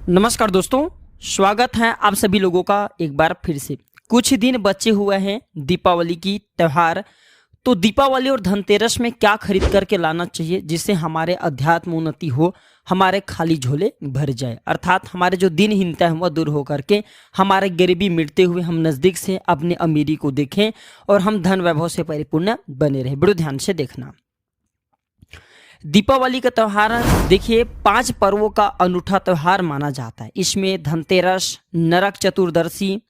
नमस्कार दोस्तों, स्वागत है आप सभी लोगों का एक बार फिर से। कुछ दिन बचे हुए हैं दीपावली की त्यौहार। तो दीपावली और धनतेरस में क्या खरीद करके लाना चाहिए जिससे हमारे अध्यात्म उन्नति हो, हमारे खाली झोले भर जाए, अर्थात हमारे जो दिनहीनता है वह दूर हो करके हमारे गरीबी मिटते हुए हम नज़दीक से अपने अमीरी को देखें और हम धन वैभव से परिपूर्ण बने रहे। बड़े ध्यान से देखना। दीपावली का त्यौहार देखिए 5 पर्वों का अनूठा त्यौहार माना जाता है। इसमें धनतेरस, नरक चतुर्दशी,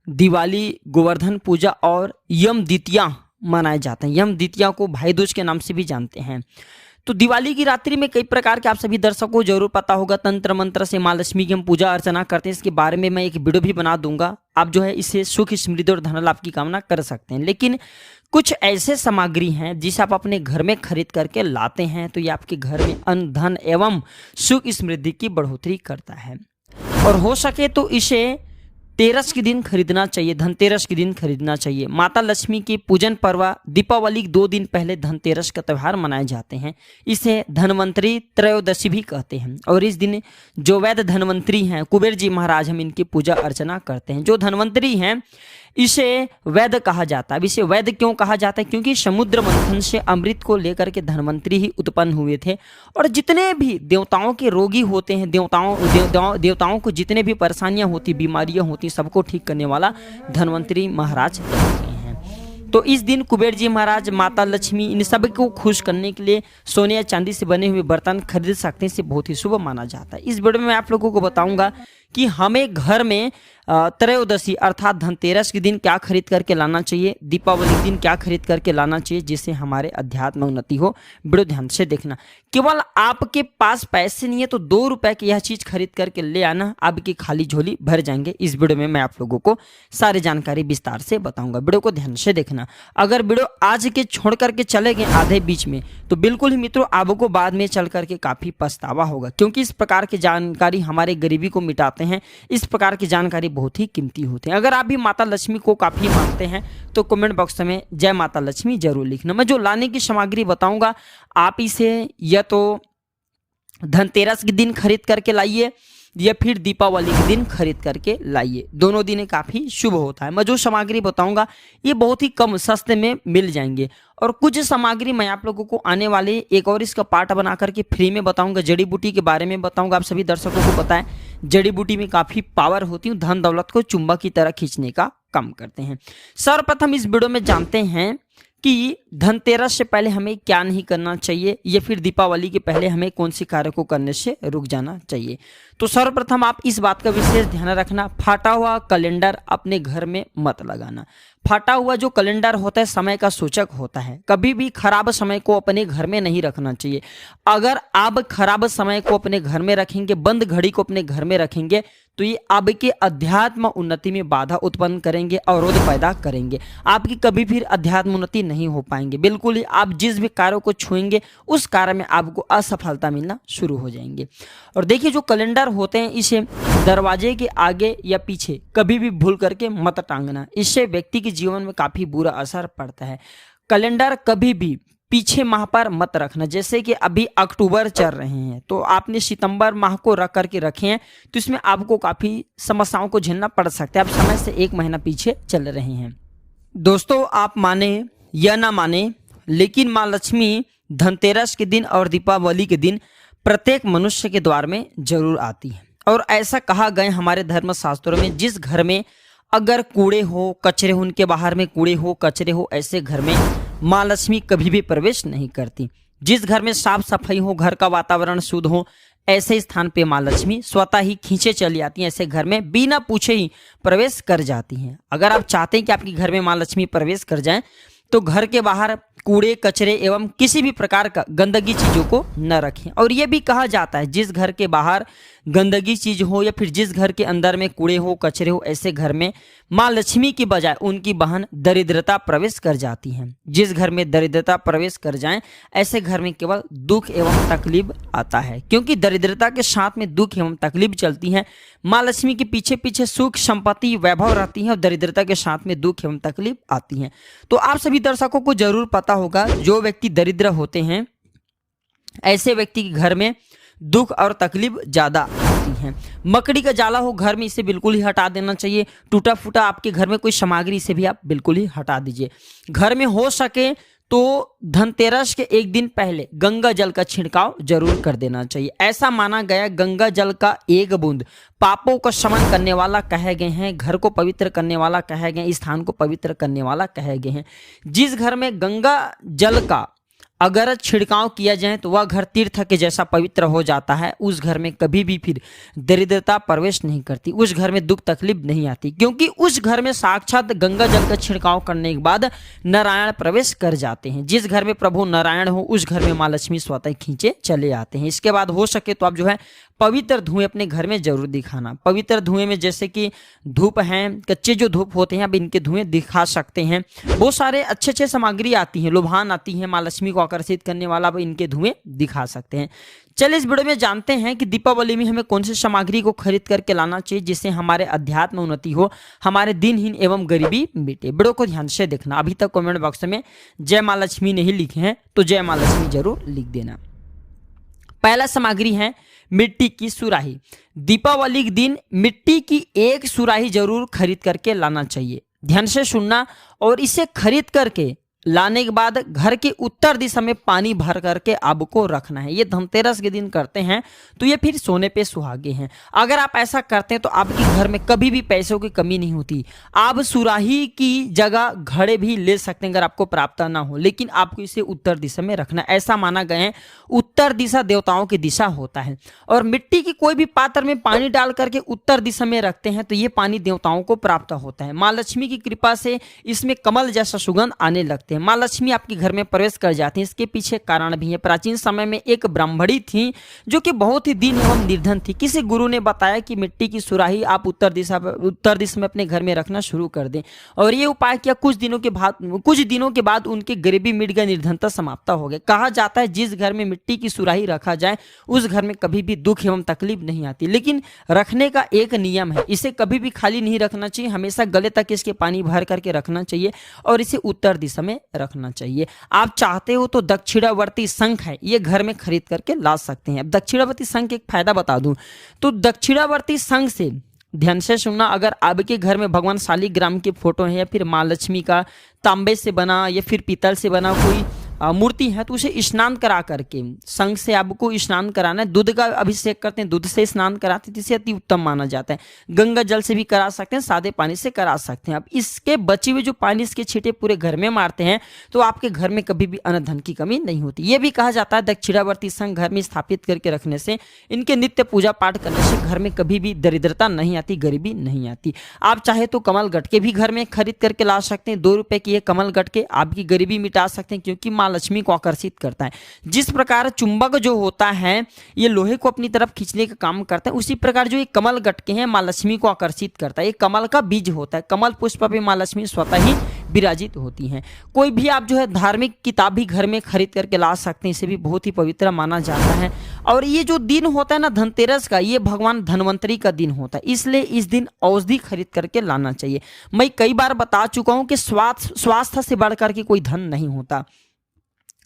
दिवाली, गोवर्धन पूजा और यम द्वितीया मनाए जाते हैं। यम द्वितीया को भाई दूज के नाम से भी जानते हैं। तो दिवाली की रात्रि में कई प्रकार के आप सभी दर्शकों को जरूर पता होगा, तंत्र मंत्र से माँ लक्ष्मी की हम पूजा अर्चना करते हैं। इसके बारे में मैं एक वीडियो भी बना दूंगा। आप जो है इसे सुख समृद्धि और धन लाभ की कामना कर सकते हैं। लेकिन कुछ ऐसे सामग्री हैं जिसे आप अपने घर में खरीद करके लाते हैं तो ये आपके घर में अन्न, धन एवं सुख समृद्धि की बढ़ोतरी करता है। और हो सके तो इसे तेरस के दिन खरीदना चाहिए, धनतेरस के दिन खरीदना चाहिए। माता लक्ष्मी की पूजन पर्व दीपावली के 2 दिन पहले धनतेरस का त्यौहार मनाए जाते हैं। इसे धनवंतरी त्रयोदशी भी कहते हैं। और इस दिन जो वैद्य धनवंतरी हैं, कुबेर जी महाराज, हम इनकी पूजा अर्चना करते हैं। जो धनवंतरी हैं इसे वैद्य कहा जाता है। अब इसे वैद्य क्यों कहा जाता है? क्योंकि समुद्र मंथन से अमृत को लेकर के धनवंतरी ही उत्पन्न हुए थे। और जितने भी देवताओं के रोगी होते हैं, देवताओं को जितने भी परेशानियां होती, बीमारियां होती, सबको ठीक करने वाला धनवंतरी महाराज कहते हैं। तो इस दिन कुबेर जी महाराज, माता लक्ष्मी, इन सब को खुश करने के लिए सोने या चांदी से बने हुए बर्तन खरीद सकते हैं। इसे बहुत ही शुभ माना जाता है। इस वीडियो में मैं आप लोगों को बताऊंगा कि हमें घर में त्रयोदशी अर्थात धनतेरस के दिन क्या खरीद करके लाना चाहिए, दीपावली के दिन क्या खरीद करके लाना चाहिए जिससे हमारे अध्यात्म उन्नति हो। बड़े ध्यान से देखना। केवल आपके पास पैसे नहीं है तो 2 रुपए की यह चीज खरीद करके ले आना, आपकी खाली झोली भर जाएंगे। इस वीडियो में मैं आप लोगों को सारी जानकारी विस्तार से बताऊंगा। वीडियो को ध्यान से देखना। अगर वीडियो आज के छोड़ करके चले गए आधे बीच में तो बिल्कुल ही मित्रों आपको बाद में चल करके काफी पछतावा होगा, क्योंकि इस प्रकार की जानकारी हमारे गरीबी को मिटाते हैं। इस प्रकार की जानकारी बहुत ही कीमती होते हैं। अगर आप भी माता लक्ष्मी को काफी मानते हैं तो कमेंट बॉक्स में जय माता लक्ष्मी जरूर लिखना। मैं जो लाने की सामग्री बताऊंगा आप इसे या तो धनतेरस के दिन खरीद करके लाइए या फिर दीपावली के दिन खरीद करके लाइए। दोनों दिन काफी शुभ होता है। मैं जो सामग्री बताऊंगा ये बहुत ही कम सस्ते में मिल जाएंगे। और कुछ सामग्री मैं आप लोगों को आने वाले एक और इसका पार्ट बना करके फ्री में बताऊंगा। जड़ी बूटी के बारे में बताऊंगा। आप सभी दर्शकों को पता है जड़ी बूटी में काफी पावर होती है, धन दौलत को चुंबक की तरह खींचने का काम करते हैं। सर्वप्रथम इस वीडियो में जानते हैं कि धनतेरस से पहले हमें क्या नहीं करना चाहिए या फिर दीपावली के पहले हमें कौन सी कार्य को करने से रुक जाना चाहिए। तो सर्वप्रथम आप इस बात का विशेष ध्यान रखना, फाटा हुआ कैलेंडर अपने घर में मत लगाना। फाटा हुआ जो कैलेंडर होता है समय का सूचक होता है। कभी भी खराब समय को अपने घर में नहीं रखना चाहिए। अगर आप खराब समय को अपने घर में रखेंगे, बंद घड़ी को अपने घर में रखेंगे तो ये आपके अध्यात्म उन्नति में बाधा उत्पन्न करेंगे, अवरोध पैदा करेंगे। आपकी कभी फिर अध्यात्म उन्नति नहीं हो पाएंगे। बिल्कुल ही आप जिस भी कार्य को छुएंगे उस कार्य में आपको असफलता मिलना शुरू हो जाएंगे। और देखिए जो कैलेंडर होते हैं इसे दरवाजे के आगे या पीछे कभी भी भूल करके मत टांगना। इससे व्यक्ति के जीवन में काफी बुरा असर पड़ता है। कैलेंडर कभी भी पीछे माह पर मत रखना। जैसे कि अभी अक्टूबर चल रहे हैं तो आपने सितंबर माह को रख करके रखे हैं तो इसमें आपको काफी समस्याओं को झेलना पड़ सकता है। आप समय से 1 महीना पीछे चल रहे हैं। दोस्तों आप माने या ना माने लेकिन माँ लक्ष्मी धनतेरस के दिन और दीपावली के दिन प्रत्येक मनुष्य के द्वार में जरूर आती है। और ऐसा कहा गया हमारे धर्म शास्त्रों में, जिस घर में अगर कूड़े हो कचरे हो, उनके बाहर में कूड़े हो कचरे हो, ऐसे घर में माँ लक्ष्मी कभी भी प्रवेश नहीं करती। जिस घर में साफ सफाई हो, घर का वातावरण शुद्ध हो, ऐसे स्थान पे माँ लक्ष्मी स्वतः ही खींचे चली आती हैं। ऐसे घर में बिना पूछे ही प्रवेश कर जाती हैं। अगर आप चाहते हैं कि आपके घर में माँ लक्ष्मी प्रवेश कर जाएं तो घर के बाहर कूड़े कचरे एवं किसी भी प्रकार का गंदगी चीजों को न रखें। और यह भी कहा जाता है जिस घर के बाहर गंदगी चीज हो या फिर जिस घर के अंदर में कूड़े हो कचरे हो, ऐसे घर में माँ लक्ष्मी की बजाय उनकी बहन दरिद्रता प्रवेश कर जाती हैं। जिस घर में दरिद्रता प्रवेश कर जाए ऐसे घर में केवल दुख एवं तकलीफ आता है, क्योंकि दरिद्रता के साथ में दुख एवं तकलीफ चलती है। माँ लक्ष्मी के पीछे पीछे सुख संपत्ति वैभव रहती है और दरिद्रता के साथ में दुख एवं तकलीफ आती है। तो आप सभी दर्शकों को जरूर पता होगा जो व्यक्ति दरिद्र होते हैं ऐसे व्यक्ति के घर में दुख और तकलीफ ज्यादा आती है। होती हैं। मकड़ी का जाला हो घर में, इसे बिल्कुल ही हटा देना चाहिए। टूटा फूटा आपके घर में कोई सामग्री, इसे भी आप बिल्कुल ही हटा दीजिए। घर में हो सके तो धनतेरस के एक दिन पहले गंगा जल का छिड़काव जरूर कर देना चाहिए। ऐसा माना गया गंगा जल का एक बूंद पापों का शमन करने वाला कहे गए हैं, घर को पवित्र करने वाला कहे गए, स्थान को पवित्र करने वाला कहे गए हैं। जिस घर में गंगा जल का अगर छिड़काव किया जाए तो वह घर तीर्थ के जैसा पवित्र हो जाता है। उस घर में कभी भी फिर दरिद्रता प्रवेश नहीं करती, उस घर में दुख तकलीफ नहीं आती, क्योंकि उस घर में साक्षात गंगा जल का छिड़काव करने के बाद नारायण प्रवेश कर जाते हैं। जिस घर में प्रभु नारायण हो उस घर में माँ लक्ष्मी स्वतः खींचे चले आते हैं। इसके बाद हो सके तो आप जो है पवित्र धुएं अपने घर में जरूर दिखाना। पवित्र धुएं में जैसे कि धूप हैं, कच्चे जो धूप होते हैं अब इनके धुएं दिखा सकते हैं। बहुत सारे अच्छे अच्छे सामग्री आती हैं, लोभान आती है माँ लक्ष्मी को आकर्षित करने वाला, अब इनके धुएं दिखा सकते हैं। चलिए इस वीडियो में जानते हैं कि दीपावली में हमें कौन सी सामग्री को खरीद करके लाना चाहिए जिससे हमारे अध्यात्म उन्नति हो, हमारे दिनहीन एवं गरीबी मिटे। वीडियो को ध्यान से देखना। अभी तक कमेंट बॉक्स में जय माँ लक्ष्मी नहीं लिखे हैं तो जय माँ लक्ष्मी जरूर लिख देना। पहला सामग्री है मिट्टी की सुराही। दीपावली के दिन मिट्टी की एक सुराही जरूर खरीद करके लाना चाहिए। ध्यान से सुनना, और इसे खरीद करके लाने के बाद घर के उत्तर दिशा में पानी भर करके आपको रखना है। ये धनतेरस के दिन करते हैं तो ये फिर सोने पे सुहागे हैं। अगर आप ऐसा करते हैं तो आपके घर में कभी भी पैसों की कमी नहीं होती। आप सुराही की जगह घड़े भी ले सकते हैं अगर आपको प्राप्त ना हो, लेकिन आपको इसे उत्तर दिशा में रखना। ऐसा माना गया है उत्तर दिशा देवताओं की दिशा होता है, और मिट्टी की कोई भी पात्र में पानी डाल करके उत्तर दिशा में रखते हैं तो ये पानी देवताओं को प्राप्त होता है। माँ लक्ष्मी की कृपा से इसमें कमल जैसा सुगंध आने लगते हैं। माँ लक्ष्मी आपके घर में प्रवेश कर जाती हैं। इसके पीछे कारण भी है। प्राचीन समय में एक ब्राह्मणी थी जो कि बहुत ही दीन एवं निर्धन थी। किसी गुरु ने बताया कि मिट्टी की सुराही आप उत्तर दिशा में अपने घर में रखना शुरू कर दें, और ये उपाय किया। कुछ दिनों के बाद उनकी गरीबी मिट गई, निर्धनता समाप्त हो गई। कहा जाता है जिस घर में मिट्टी की सुराही रखा जाए उस घर में कभी भी दुख एवं तकलीफ नहीं आती। लेकिन रखने का एक नियम है, इसे कभी भी खाली नहीं रखना चाहिए, हमेशा गले तक इसके पानी भर करके रखना चाहिए और इसे उत्तर दिशा में रखना चाहिए। आप चाहते हो तो दक्षिणावर्ती शंख है, ये घर में खरीद करके ला सकते हैं। अब दक्षिणावर्ती शंख एक फायदा बता दूं तो दक्षिणावर्ती शंख से ध्यान से सुनना, अगर आपके घर में भगवान शालिग्राम की फोटो है या फिर माँ लक्ष्मी का तांबे से बना या फिर पीतल से बना कोई मूर्ति है तो उसे स्नान करा करके, शंख से आपको स्नान कराना है। दूध का अभिषेक करते हैं, दूध से स्नान कराते हैं, इसे अति उत्तम माना जाता है। गंगा जल से भी करा सकते हैं, सादे पानी से करा सकते हैं। अब इसके बचे हुए जो पानी इसके छींटे पूरे घर में मारते हैं तो आपके घर में कभी भी अन्न धन की कमी नहीं होती। यह भी कहा जाता है दक्षिणावर्ती शंख घर में स्थापित करके रखने से, इनके नित्य पूजा पाठ करने से घर में कभी भी दरिद्रता नहीं आती, गरीबी नहीं आती। आप चाहे तो कमल गटके भी घर में खरीद करके ला सकते हैं। 2 रुपए की ये कमल गटके आपकी गरीबी मिटा सकते हैं, क्योंकि माँ लक्ष्मी को आकर्षित करता है। जिस प्रकार चुंबक जो होता है ये लोहे को अपनी तरफ खींचने का काम करता है, उसी प्रकार जो ये कमल गटके हैं माँ लक्ष्मी को आकर्षित करता है। ये कमल का बीज होता है। कमल पुष्प पे माँ लक्ष्मी स्वतः ही विराजित होती हैं। कोई भी आप जो है धार्मिक किताब भी घर में खरीद करके ला सकते हैं, इसे भी बहुत ही पवित्र माना जाता है। और ये जो दिन होता है ना धनतेरस का, ये भगवान धनवंतरी का दिन होता है, इसलिए इस दिन औषधि खरीद करके लाना चाहिए। मैं कई बार बता चुका हूं कि स्वास्थ्य से बढ़कर के कोई धन नहीं होता।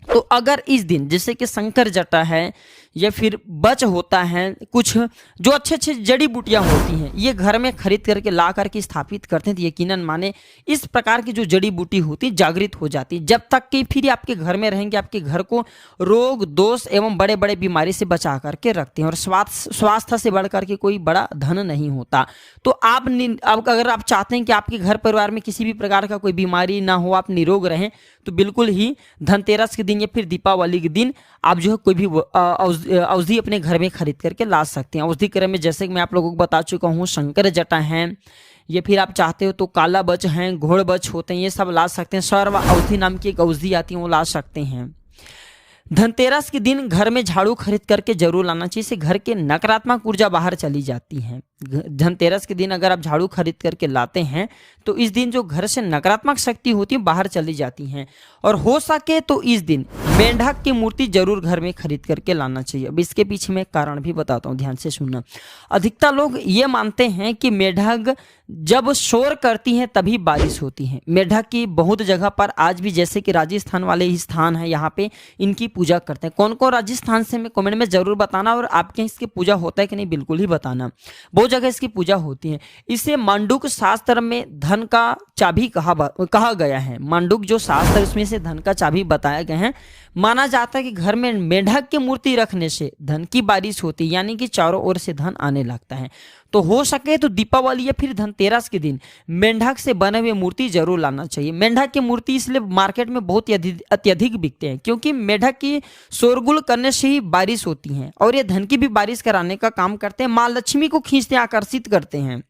तो अगर इस दिन जैसे कि शंकर जटा है या फिर बच होता है, कुछ जो अच्छे अच्छे जड़ी बूटियां होती हैं ये घर में खरीद करके ला करके स्थापित करते हैं, तो यकीनन माने इस प्रकार की जो जड़ी बूटी होती है जागृत हो जाती है। जब तक कि फिर आपके घर में रहेंगे आपके घर को रोग दोष एवं बड़े बड़े बीमारी से बचा करके रखते हैं, और स्वास्थ्य से बढ़ करके कोई बड़ा धन नहीं होता। तो आप अगर आप चाहते हैं कि आपके घर परिवार में किसी भी प्रकार का कोई बीमारी ना हो, आप निरोग रहें, तो बिल्कुल ही धनतेरस के दिन या फिर दीपावली के दिन आप जो है कोई भी औषधि अपने घर में खरीद करके ला सकते हैं। औषधि क्रम में जैसे कि मैं आप लोगों को बता चुका हूँ शंकर जटा हैं, या फिर आप चाहते हो तो काला बच हैं, घोड़ बच होते हैं, ये सब ला सकते हैं। सर्व औषधि नाम की एक औषधि आती है वो ला सकते हैं। धनतेरस के दिन घर में झाड़ू खरीद करके जरूर लाना चाहिए, इससे घर के नकारात्मक ऊर्जा बाहर चली जाती है। धनतेरस के दिन अगर आप झाड़ू खरीद करके लाते हैं तो इस दिन जो घर से नकारात्मक शक्ति होती है बाहर चली जाती हैं। और हो सके तो इस दिन मेंढक की मूर्ति जरूर घर में खरीद करके लाना चाहिए। अब इसके पीछे मैं कारण भी बताता हूँ, ध्यान से सुनना। अधिकतर लोग ये मानते हैं कि मेंढक जब शोर करती हैं तभी बारिश होती है। मेढक की बहुत जगह पर आज भी, जैसे कि राजस्थान वाले ही स्थान है, यहाँ पे इनकी पूजा करते हैं। कौन कौन राजस्थान से मैं कमेंट में जरूर बताना, और आपके इसकी पूजा होता है कि नहीं बिल्कुल ही बताना। बहुत जगह इसकी पूजा होती है। इसे मांडुक शास्त्र में धन का चाबी कहा गया है। मांडुक जो शास्त्र, उसमें से धन का चाबी बताया गया है। माना जाता है कि घर में मेढक की मूर्ति रखने से धन की बारिश होती है, यानी कि चारों ओर से धन आने लगता है। तो हो सके तो दीपावली या फिर धनतेरस के दिन मेंढक से बने हुए मूर्ति जरूर लाना चाहिए। मेंढक की मूर्ति इसलिए मार्केट में बहुत अत्यधिक बिकते हैं, क्योंकि मेंढक की शोरगुल करने से ही बारिश होती है, और ये धन की भी बारिश कराने का काम करते हैं, माँ लक्ष्मी को खींचते आकर्षित करते हैं।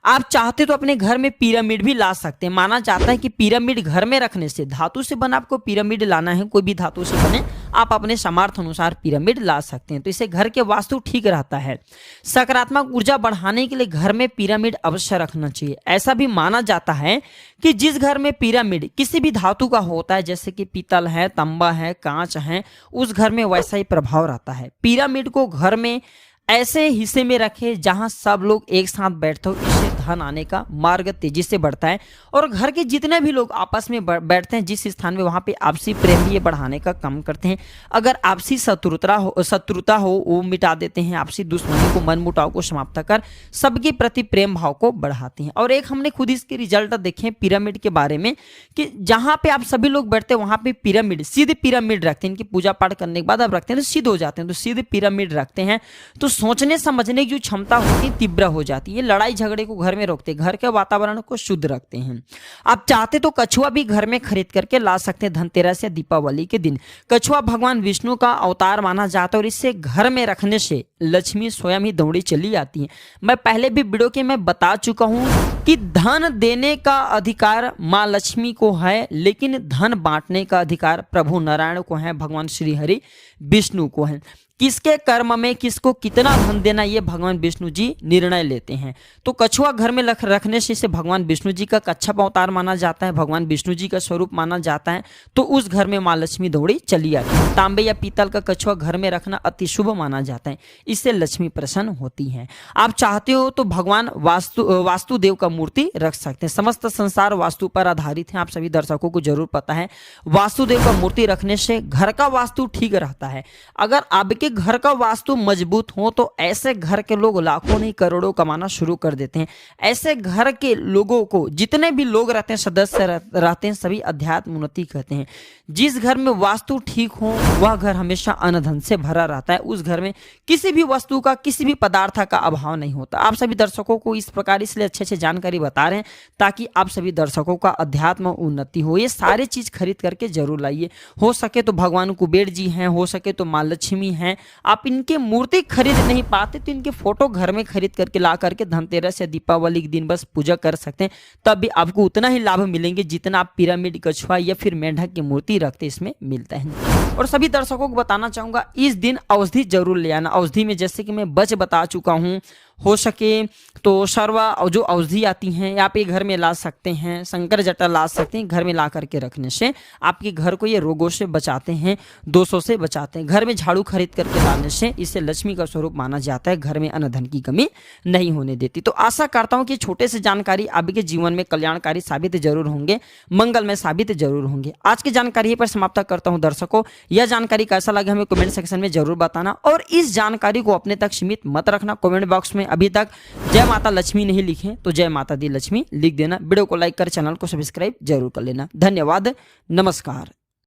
आप चाहते तो अपने घर में पिरामिड भी ला सकते हैं। माना जाता है कि पिरामिड घर में रखने से, धातु से बना आपको पिरामिड लाना है, कोई भी धातु से बने, आप अपने सामर्थ्य अनुसार पिरामिड ला सकते हैं। तो इससे घर के वास्तु ठीक रहता है। सकारात्मक ऊर्जा बढ़ाने के लिए घर में पिरामिड अवश्य रखना चाहिए। ऐसा भी माना जाता है कि जिस घर में पिरामिड किसी भी धातु का होता है, जैसे कि पीतल है, तांबा है, कांच है, उस घर में वैसा ही प्रभाव रहता है। पिरामिड को घर में ऐसे हिस्से में रखे जहां सब लोग एक साथ बैठते हो, इससे धन आने का मार्ग तेजी से बढ़ता है। और घर के जितने भी लोग आपस में बैठते हैं जिस स्थान में, वहां पे आपसी प्रेम भी ये बढ़ाने का काम करते हैं। अगर आपसी शत्रुता हो वो मिटा देते हैं। आपसी दुश्मनी को, मन मुटाव को समाप्त कर सबके प्रति प्रेम भाव को बढ़ाते हैं। और एक हमने खुद इसके रिजल्ट देखे पिरामिड के बारे में, कि जहां पे आप सभी लोग बैठते हैं वहां पे पिरामिड, सीधे पिरामिड रखते हैं। इनकी पूजा पाठ करने के बाद आप रखते हैं तो सिद्ध हो जाते हैं। तो सीधे पिरामिड रखते हैं तो सोचने समझने की जो क्षमता होती है तीव्र हो जाती है। लड़ाई झगड़े को घर में रोकते हैं, घर के वातावरण को शुद्ध रखते हैं। आप चाहते तो कछुआ भी घर में खरीद करके ला सकते हैं धनतेरस या दीपावली के दिन। कछुआ भगवान विष्णु का अवतार माना जाता है, और इसे घर में रखने से लक्ष्मी स्वयं ही दौड़ी चली आती है। मैं पहले भी वीडियो के में बता चुका हूं कि धन देने का अधिकार माँ लक्ष्मी को है, लेकिन धन बांटने का अधिकार प्रभु नारायण को है, भगवान श्री हरि विष्णु को है। किसके कर्म में किसको कितना धन देना, ये भगवान विष्णु जी निर्णय लेते हैं। तो कछुआ घर में रखने से इसे भगवान विष्णु जी का कच्छप अवतार माना जाता है, भगवान विष्णु जी का स्वरूप माना जाता है। तो उस घर में माँ लक्ष्मी दौड़ी चली आती है। तांबे या पीतल का कछुआ घर में रखना अति शुभ माना जाता है, इससे लक्ष्मी प्रसन्न होती है। आप चाहते हो तो भगवान वास्तुदेव का मूर्ति रख सकते हैं। समस्त संसार वास्तु पर आधारित है, आप सभी दर्शकों को जरूर पता है। वास्तुदेव का मूर्ति रखने से घर का वास्तु ठीक रहता है। अगर आपके घर का वास्तु मजबूत हो तो ऐसे घर के लोग लाखों नहीं करोड़ों कमाना शुरू कर देते हैं। ऐसे घर के लोगों को, जितने भी लोग रहते हैं, सदस्य रहते हैं, सभी अध्यात्म उन्नति कहते हैं। जिस घर में वास्तु ठीक हो वह घर हमेशा अन्न धन से भरा रहता है। उस घर में किसी भी वस्तु का, किसी भी पदार्थ का अभाव नहीं होता। आप सभी दर्शकों को इस प्रकार इसलिए अच्छे अच्छे जानकारी बता रहे हैं ताकि आप सभी दर्शकों का अध्यात्म उन्नति हो। ये सारी चीज खरीद करके जरूर लाइए। हो सके तो भगवान कुबेर जी हैं, हो सके तो माँ लक्ष्मी हैं। आप इनके मूर्ति खरीद नहीं पाते तो इनके फोटो घर में खरीद करके ला करके धनतेरस या दीपावली के दिन बस पूजा कर सकते हैं। तब भी आपको उतना ही लाभ मिलेंगे जितना आप पिरामिड, कछुआ या फिर मेंढक की मूर्ति रखते इसमें मिलता है। और सभी दर्शकों को बताना चाहूंगा, इस दिन औषधि जरूर ले आना। औषधि में जैसे कि मैं बता चुका हूं, हो सके तो सर्वा जो औषधि आती हैं आप ये घर में ला सकते हैं। शंकर जटा ला सकते हैं। घर में ला करके रखने से आपके घर को ये रोगों से बचाते हैं, दोषों से बचाते हैं। घर में झाड़ू खरीद करके लाने से इसे लक्ष्मी का स्वरूप माना जाता है, घर में अन्न धन की कमी नहीं होने देती। तो आशा करता हूं कि छोटे से जानकारी आपके जीवन में कल्याणकारी साबित जरूर होंगे, मंगलमय साबित जरूर होंगे। आज की जानकारी पर समाप्त करता हूं। दर्शकों, यह जानकारी कैसा लगा हमें कमेंट सेक्शन में जरूर बताना, और इस जानकारी को अपने तक सीमित मत रखना। कमेंट बॉक्स में अभी तक जय माता लक्ष्मी नहीं लिखे तो जय माता दी लक्ष्मी लिख देना। वीडियो को लाइक कर चैनल को सब्सक्राइब जरूर कर लेना। धन्यवाद, नमस्कार।